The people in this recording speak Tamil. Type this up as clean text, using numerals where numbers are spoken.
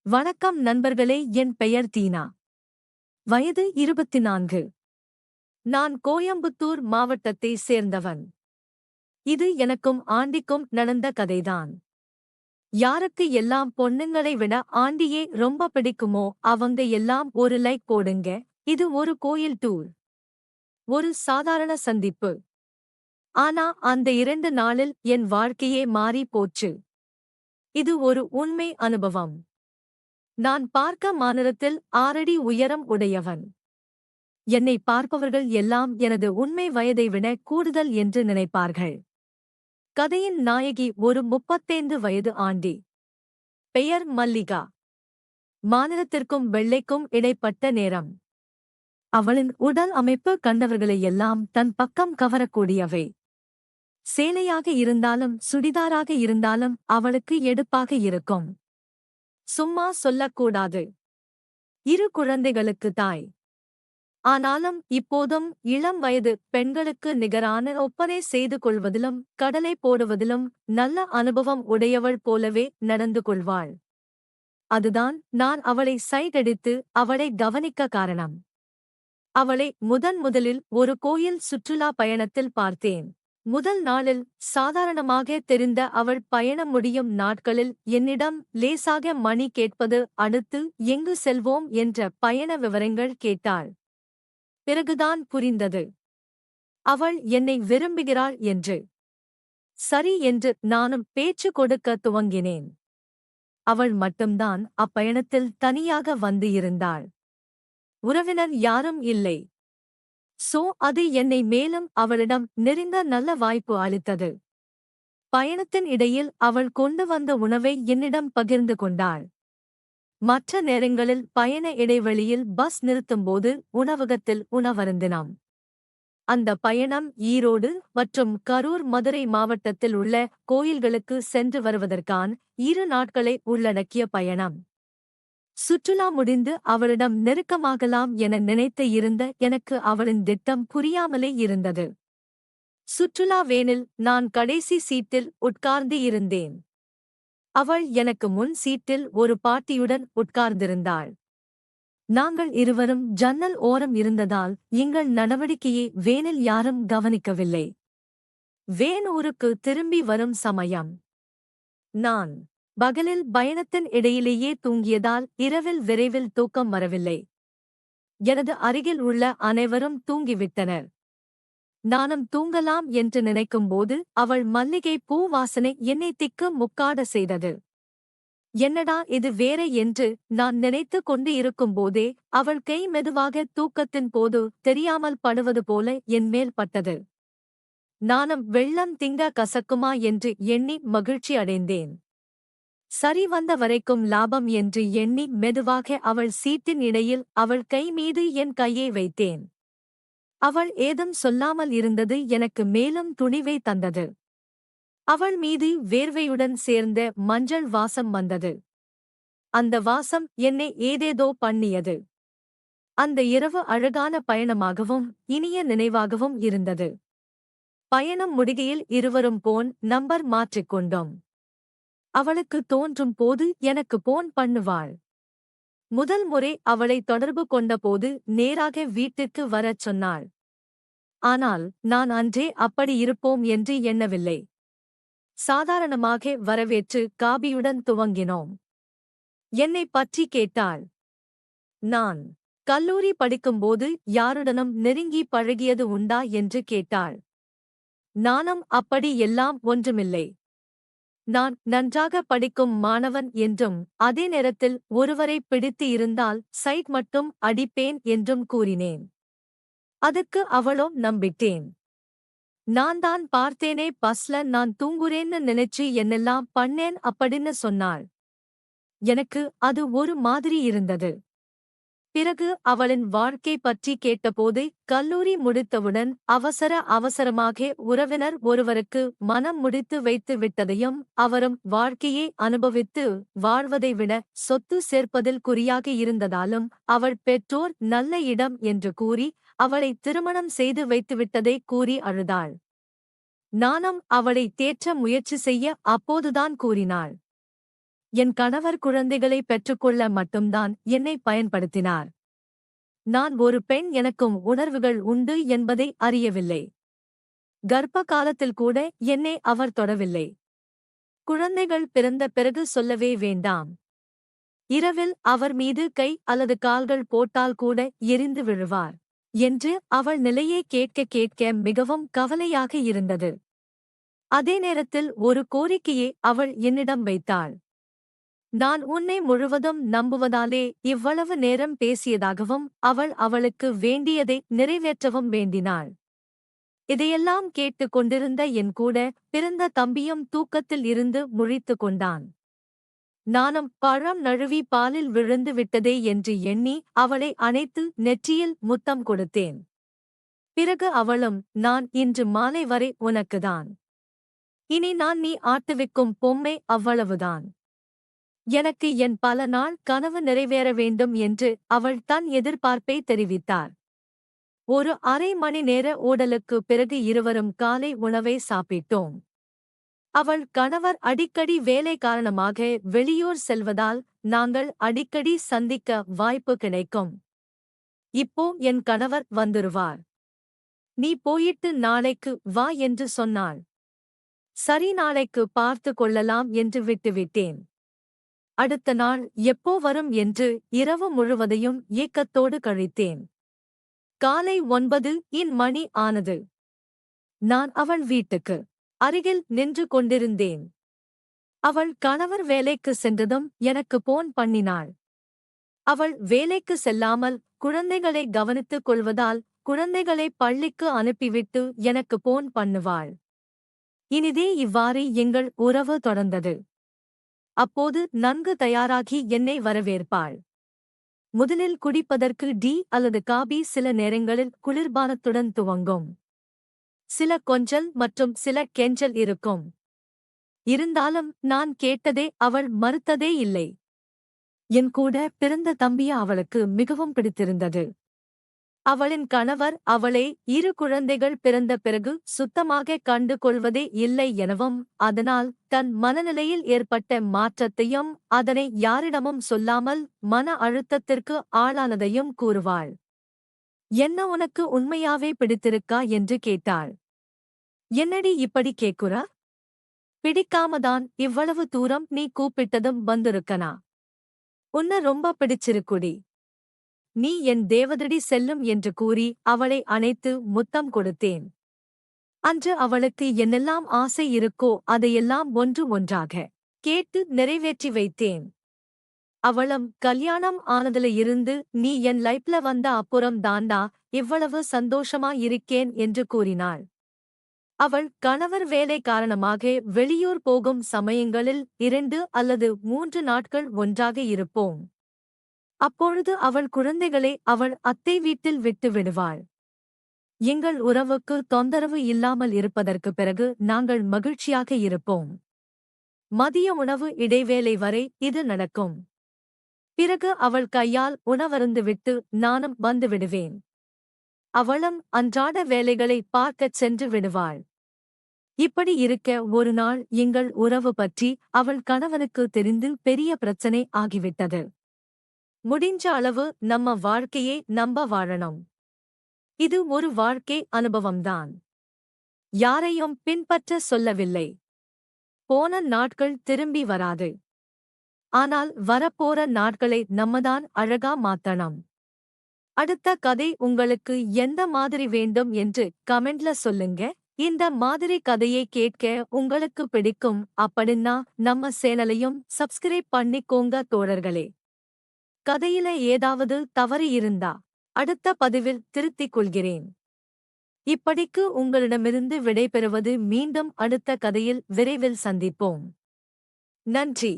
வணக்கம் நண்பர்களே, என் பெயர் தீனா. வயது 24. நான் கோயம்புத்தூர் மாவட்டத்தை சேர்ந்தவன். இது எனக்கும் ஆண்டிக்கும் நடந்த கதைதான். யாருக்கு எல்லாம் பொண்ணுங்களை விட ஆண்டியே ரொம்ப பிடிக்குமோ அவங்க எல்லாம் ஒரு லைக் போடுங்க. இது ஒரு கோயில் டூர். ஒரு சாதாரண சந்திப்பு. ஆனா அந்த 2 நாளில் என் வாழ்க்கையே மாறி போச்சு. இது ஒரு உண்மை அனுபவம். நான் பார்க்க மாநிலத்தில் 6 அடி உயரம் உடையவன். என்னை பார்ப்பவர்கள் எல்லாம் எனது உண்மை வயதை விட கூடுதல் என்று நினைப்பார்கள். கதையின் நாயகி ஒரு 35 வயது ஆண்டி. பெயர் மல்லிகா. மாநிலத்திற்கும் வெள்ளைக்கும் இடைப்பட்ட நேரம். அவளின் உடல் அமைப்பு கண்டவர்களையெல்லாம் தன் பக்கம் கவரக்கூடியவை. சேலையாக இருந்தாலும் சுடிதாராக இருந்தாலும் அவளுக்கு எடுப்பாக இருக்கும். சும்மா சொல்லக்கூடாது. 2 குழந்தைகளுக்கு தாய். ஆனாலும் இப்போதும் இளம் வயது பெண்களுக்கு நிகரான ஒப்பனை செய்து கொள்வதிலும் கடலை போடுவதிலும் நல்ல அனுபவம் உடையவள் போலவே நடந்து கொள்வாள். அதுதான் நான் அவளை சைடடித்து அவளை கவனிக்க காரணம். அவளை முதலில் ஒரு கோயில் சுற்றுலா பயணத்தில் பார்த்தேன். முதல் நாளில் சாதாரணமாக தெரிந்த அவள் பயணம் முடியும் நாட்களில் என்னிடம் லேசாக மணி கேட்பது, அடுத்து எங்கு செல்வோம் என்ற பயண விவரங்கள் கேட்டாள். பிறகுதான் புரிந்தது. அவள் என்னை விரும்புகிறாள் என்று. சரி என்று நானும் பேச்சு கொடுக்க துவங்கினேன். அவள் மட்டும்தான் அப்பயணத்தில் தனியாக வந்து இருந்தாள். உறவினர் யாரும் இல்லை. அது என்னை மேலும் அவளிடம் நெருங்க நல்ல வாய்ப்பு அளித்தது. பயணத்தின் இடையில் அவள் கொண்டு வந்த உணவை என்னிடம் பகிர்ந்து கொண்டாள். மற்ற நேரங்களில் பயண இடைவெளியில் பஸ் நிறுத்தும்போது உணவகத்தில் உணவருந்தினோம். அந்த பயணம் ஈரோடு மற்றும் கரூர் மதுரை மாவட்டத்தில் உள்ள கோயில்களுக்கு சென்று வருவதற்கான 2 நாட்களை உள்ளடக்கிய பயணம். சுற்றுலா முடிந்து அவளிடம் நெருக்கமாகலாம் என நினைத்து இருந்த எனக்கு அவளின் திட்டம் புரியாமலே இருந்தது. சுற்றுலா வேனில் நான் கடைசி சீட்டில் உட்கார்ந்து இருந்தேன். அவள் எனக்கு முன் சீட்டில் ஒரு பாட்டியுடன் உட்கார்ந்திருந்தாள். நாங்கள் இருவரும் ஜன்னல் ஓரம் இருந்ததால் எங்கள் நடவடிக்கையை வேனில் யாரும் கவனிக்கவில்லை. வேன் ஊருக்கு திரும்பி வரும் சமயம். நான் பகலில் பயணத்தின் இடையிலேயே தூங்கியதால் இரவில் விரைவில் தூக்கம் வரவில்லை. எனது அருகில் உள்ள அனைவரும் தூங்கிவிட்டனர். நானும் தூங்கலாம் என்று நினைக்கும்போது அவள் மல்லிகை பூ வாசனை என்னை திக்கு முக்காட செய்தது. என்னடா இது வேற என்று நான் நினைத்து கொண்டு இருக்கும்போதே அவள் கை மெதுவாக தூக்கத்தின் போது தெரியாமல் படுவது போல என் மேல் பட்டது. நானும் வெள்ளம் திங்க கசக்குமா என்று எண்ணி மகிழ்ச்சி அடைந்தேன். சரி, வந்த வரைக்கும் லாபம் என்று எண்ணி மெதுவாக அவள் சீட்டின் இடையில் அவள் கை மீது என் கையை வைத்தேன். அவள் ஏதும் சொல்லாமல் இருந்தது எனக்கு மேலும் துணிவை தந்தது. அவள் மீது வேர்வையுடன் சேர்ந்த மஞ்சள் வாசம் வந்தது. அந்த வாசம் என்னை ஏதேதோ பண்ணியது. அந்த இரவு அழகான பயணமாகவும் இனிய நினைவாகவும் இருந்தது. பயணம் முடிகையில் இருவரும் போன் நம்பர் மாற்றிக்கொண்டோம். அவளுக்கு தோன்றும் போது எனக்கு போன் பண்ணுவாள். முதல் முறை அவளை தொடர்பு கொண்டபோது நேராக வீட்டிற்கு வரச் சொன்னாள். ஆனால் நான் அன்றே அப்படி இருப்போம் என்று எண்ணவில்லை. சாதாரணமாக வரவேற்று காபியுடன் துவங்கினோம். என்னை பற்றி கேட்டாள். நான் கல்லூரி படிக்கும்போது யாருடனும் நெருங்கி பழகியது உண்டா என்று கேட்டாள். நானும் அப்படி எல்லாம் ஒன்றுமில்லை. நான் நன்றாக படிக்கும் மாணவன் என்றும் அதே நேரத்தில் ஒருவரை பிடித்து இருந்தால் சைட் மட்டும் அடிப்பேன் என்றும் கூறினேன். அதுக்கு அவளோ நம்பிட்டேன். நான் தான் பார்த்தேனே, பஸ்ல நான் தூங்குறேன்னு நினைச்சு என்னெல்லாம் பண்ணேன் அப்படின்னு சொன்னாள். எனக்கு அது ஒரு மாதிரி இருந்தது. பிறகு அவளின் வாழ்க்கை பற்றி கேட்டபோது கல்லூரி முடித்தவுடன் அவசரமாக உறவினர் ஒருவருக்கு மனம் முடித்து வைத்து விட்டதையும் அவரும் வாழ்க்கையை அனுபவித்து வாழ்வதை விட சொத்து சேர்ப்பதில் குறியாக இருந்ததாலும் அவள் பெற்றோர் நல்ல இடம் என்று கூறி அவளை திருமணம் செய்து வைத்துவிட்டதை கூறி அழுதாள். நானும் அவளை தேற்ற முயற்சி செய்ய அப்போதுதான் கூறினாள். என் கணவர் குழந்தைகளை பெற்றுக்கொள்ள மட்டும்தான் என்னை பயன்படுத்தினார். நான் ஒரு பெண், எனக்கும் உணர்வுகள் உண்டு என்பதை அறியவில்லை. கர்ப்ப காலத்தில் கூட என்னை அவர் தொடவில்லை. குழந்தைகள் பிறந்த பிறகு சொல்லவே வேண்டாம். இரவில் அவர் மீது கை அல்லது கால்கள் போட்டால் கூட எரிந்து விழுவார் என்று அவள் நிலையை கேட்க கேட்க மிகவும் கவலையாக இருந்தது. அதே நேரத்தில் ஒரு கோரிக்கையை அவள் என்னிடம் வைத்தாள். நான் உன்னை முழுவதும் நம்புவதாலே இவ்வளவு நேரம் பேசியதாகவும் அவள் அவளுக்கு வேண்டியதை நிறைவேற்றவும் வேண்டினாள். இதையெல்லாம் கேட்டுக் கொண்டிருந்த என் கூட பிறந்த தம்பியும் தூக்கத்தில் இருந்து முழித்துக் கொண்டான். நானும் பழம் நழுவி பாலில் விழுந்து விட்டதே என்று எண்ணி அவளை அணைத்து நெற்றியில் முத்தம் கொடுத்தேன். பிறகு அவளும், நான் இன்று மாலை வரை உனக்குதான். இனி நான் நீ ஆட்டுவிக்கும் பொம்மை, அவ்வளவுதான். எனக்கு என் பல நாள் கனவு நிறைவேற வேண்டும் என்று அவள் தன் எதிர்பார்ப்பை தெரிவித்தார். ஒரு அரை மணி நேர ஓடலுக்கு பிறகு இருவரும் காலை உணவை சாப்பிட்டோம். அவள் கணவர் அடிக்கடி வேலை காரணமாக வெளியூர் செல்வதால் நாங்கள் அடிக்கடி சந்திக்க வாய்ப்பு கிடைக்கும். இப்போ என் கணவர் வந்துருவார். நீ போயிட்டு நாளைக்கு வா என்று சொன்னாள். சரி, நாளைக்கு பார்த்து கொள்ளலாம் என்று விட்டுவிட்டேன். அடுத்த நாள் எப்போ வரும் என்று இரவு முழுவதையும் ஏக்கத்தோடு கழித்தேன். காலை 9 மணி ஆனது. நான் அவள் வீட்டுக்கு அருகில் நின்று கொண்டிருந்தேன். அவள் கணவர் வேலைக்கு சென்றதும் எனக்கு போன் பண்ணினாள். அவள் வேலைக்கு செல்லாமல் குழந்தைகளை கவனித்துக் கொள்வதால் குழந்தைகளை பள்ளிக்கு அனுப்பிவிட்டு எனக்கு போன் பண்ணுவாள். இனிதே இவ்வாறு எங்கள் உறவு தொடர்ந்தது. அப்போது நன்கு தயாராகி என்னை வரவேற்பாள். முதலில் குடிப்பதற்கு டீ அல்லது காபி, சில நேரங்களில் குளிர்பானத்துடன் துவங்கும். சில கொஞ்சல் மற்றும் சில கெஞ்சல் இருக்கும். இருந்தாலும் நான் கேட்டதே அவள் மறுத்ததே இல்லை. என் கூட பிறந்த தம்பிய அவளுக்கு மிகவும் பிடித்திருந்தது. அவளின் கணவர் அவளை 2 குழந்தைகள் பிறந்த பிறகு சுத்தமாக கண்டு கொள்வதே இல்லை எனவும், அதனால் தன் மனநிலையில் ஏற்பட்ட மாற்றத்தையும் அதனை யாரிடமும் சொல்லாமல் மன அழுத்தத்திற்கு ஆளானதையும் கூறுவாள். என்ன, உனக்கு உண்மையாவே பிடித்திருக்கா என்று கேட்டாள். என்னடி இப்படி கேக்குறா? பிடிக்காமதான் இவ்வளவு தூரம் நீ கூப்பிட்டதும் வந்திருக்கனா? உன்ன ரொம்ப பிடிச்சிருக்குடி. நீ என் தேவதடி செல்லும் என்று கூறி அவளை அணைத்து முத்தம் கொடுத்தேன். அன்று அவளுக்கு என்னெல்லாம் ஆசை இருக்கோ அதையெல்லாம் ஒன்று ஒன்றாக கேட்டு நிறைவேற்றி வைத்தேன். அவளும் கல்யாணம் ஆனதுல இருந்து நீ என் லைஃப்ல வந்த அப்புறம் தாண்டா இவ்வளவு சந்தோஷமா இருக்கேன் என்று கூறினாள். அவள் கணவர் வேலை காரணமாக வெளியூர் போகும் சமயங்களில் 2 அல்லது 3 நாட்கள் ஒன்றாக இருப்போம். அப்பொழுது அவள் குழந்தைகளை அவள் அத்தை வீட்டில் விட்டு விடுவாள். எங்கள் உறவுக்கு தொந்தரவு இல்லாமல் இருப்பதற்கு பிறகு நாங்கள் மகிழ்ச்சியாக இருப்போம். மதிய உணவு இடைவேளை வரை இது நடக்கும். பிறகு அவள் கையால் உணவருந்துவிட்டு நானும் வந்து விடுவேன். அவளும் அன்றாட வேலைகளை பார்க்கச் சென்று விடுவாள். இப்படி இருக்க ஒரு நாள் எங்கள் உறவு பற்றி அவள் கணவனுக்கு தெரிந்து பெரிய பிரச்சனை ஆகிவிட்டது. முடிஞ்ச அளவு நம்ம வாழ்க்கையை நம்ப வாழணும். இது ஒரு வாழ்க்கை அனுபவம்தான். யாரையும் பின்பற்ற சொல்லவில்லை. போன நாட்கள் திரும்பி வராது. ஆனால் வரப்போற நாட்களை நம்மதான் அழகா மாத்தணும். அடுத்த கதை உங்களுக்கு எந்த மாதிரி வேண்டும் என்று கமெண்ட்ல சொல்லுங்க. இந்த மாதிரி கதையை கேட்க உங்களுக்கு பிடிக்கும் அப்படின்னா நம்ம சேனலையும் சப்ஸ்கிரைப் பண்ணிக்கோங்க தோழர்களே. கதையில ஏதாவது தவறு இருந்தா அடுத்த பதிவில் திருத்திக் கொள்கிறேன். இப்படிக்கு உங்களிடமிருந்து விடைபெறுவது. மீண்டும் அடுத்த கதையில் விரைவில் சந்திப்போம். நன்றி.